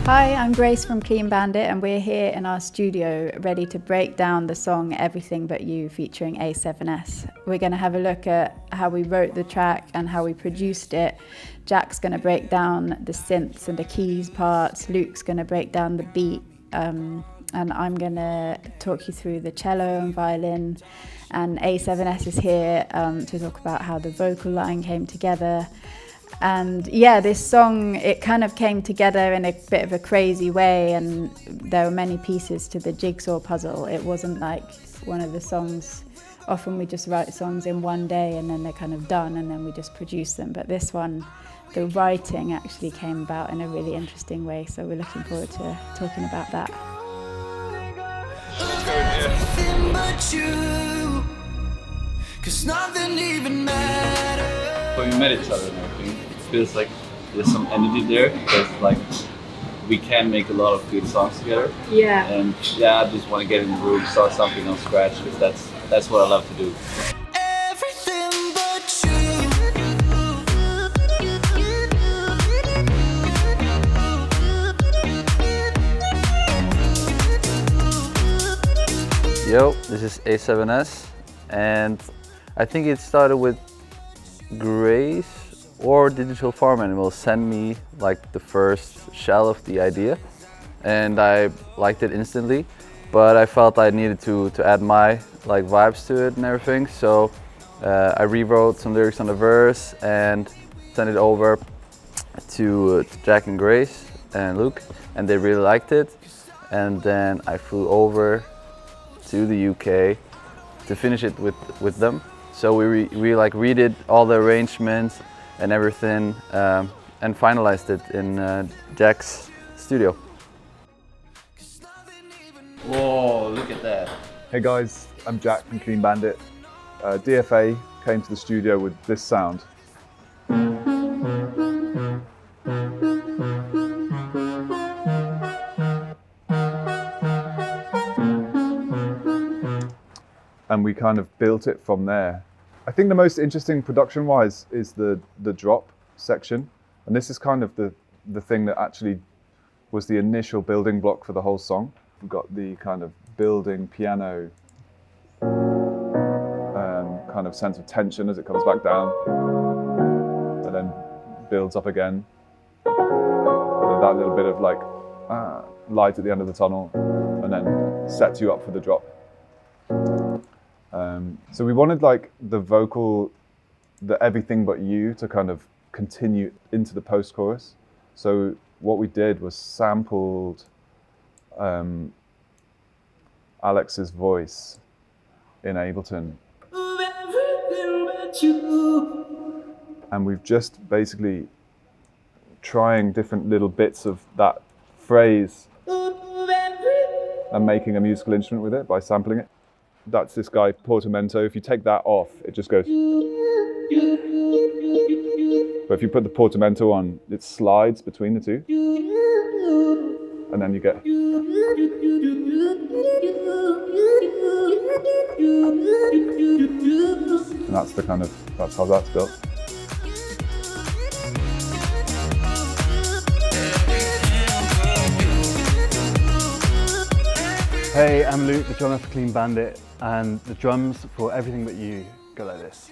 Hi, I'm Grace from Clean Bandit, and we're here in our studio ready to break down the song Everything But You featuring A7S. We're going to have a look at how we wrote the track and how we produced it. Jack's going to break down the synths and the keys parts. Luke's going to break down the beat. And I'm going to talk you through the cello and violin. And A7S is here to talk about how the vocal line came together. And yeah, this song, it kind of came together in a bit of a crazy way, and there were many pieces to the jigsaw puzzle. It wasn't like one of the songs, often we just write songs in one day and then they're kind of done and then we just produce them. But this one, the writing actually came about in a really interesting way, so we're looking forward to talking about that. Everything but you, 'cause nothing even matters. When we met each other and everything, it feels like there's some energy there, because like we can make a lot of good songs together. Yeah. And yeah, I just want to get in the room, start something on scratch, because that's what I love to do. Everything but you. Yo, this is A7S, and I think it started with Grace or Digital Farm Animal sent me like the first shell of the idea, and I liked it instantly, but I felt I needed to add my like vibes to it and everything, so I rewrote some lyrics on the verse and sent it over to Jack and Grace and Luke, and they really liked it, and then I flew over to the UK to finish it with them. So we like redid all the arrangements and everything, and finalized it in Jack's studio. Whoa, look at that. Hey guys, I'm Jack from Clean Bandit. DFA came to the studio with this sound. And we kind of built it from there. I think the most interesting production-wise is the drop section. And this is kind of the thing that actually was the initial building block for the whole song. We've got the kind of building piano kind of sense of tension as it comes back down, and then builds up again. And that little bit of like light at the end of the tunnel, and then sets you up for the drop. So we wanted like the vocal, the Everything But You, to kind of continue into the post-chorus. So what we did was sampled Alex's voice in Ableton. And we've just basically trying different little bits of that phrase and making a musical instrument with it by sampling it. That's this guy, portamento. If you take that off, it just goes. But if you put the portamento on, it slides between the two. And then you get. And that's how that's built. Hey, I'm Luke, the drummer for Clean Bandit, and the drums for Everything But You go like this.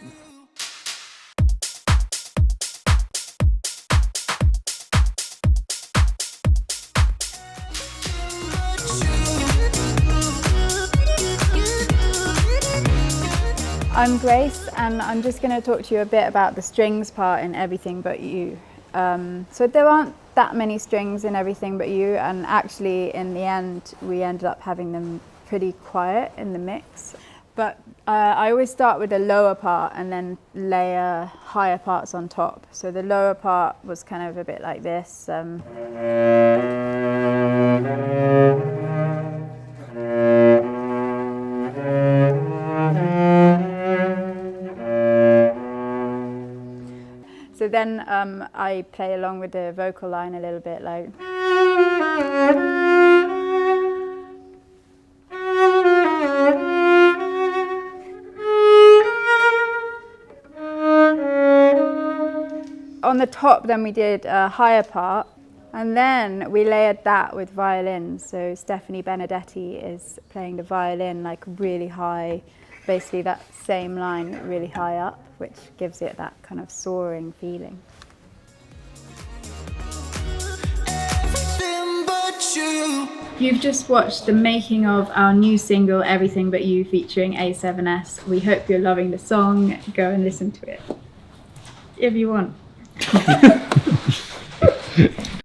I'm Grace, and I'm just going to talk to you a bit about the strings part in Everything But You. So there aren't that many strings in Everything But You, and actually in the end we ended up having them pretty quiet in the mix. But I always start with the lower part and then layer higher parts on top. So the lower part was kind of a bit like this. So then I play along with the vocal line a little bit, like. On the top, then we did a higher part, And then we layered that with violins. So Stephanie Benedetti is playing the violin like really high, basically that same line really high up, which gives it that kind of soaring feeling. Everything but you. You've just watched the making of our new single, Everything But You, featuring A7S. We hope you're loving the song. Go and listen to it, if you want.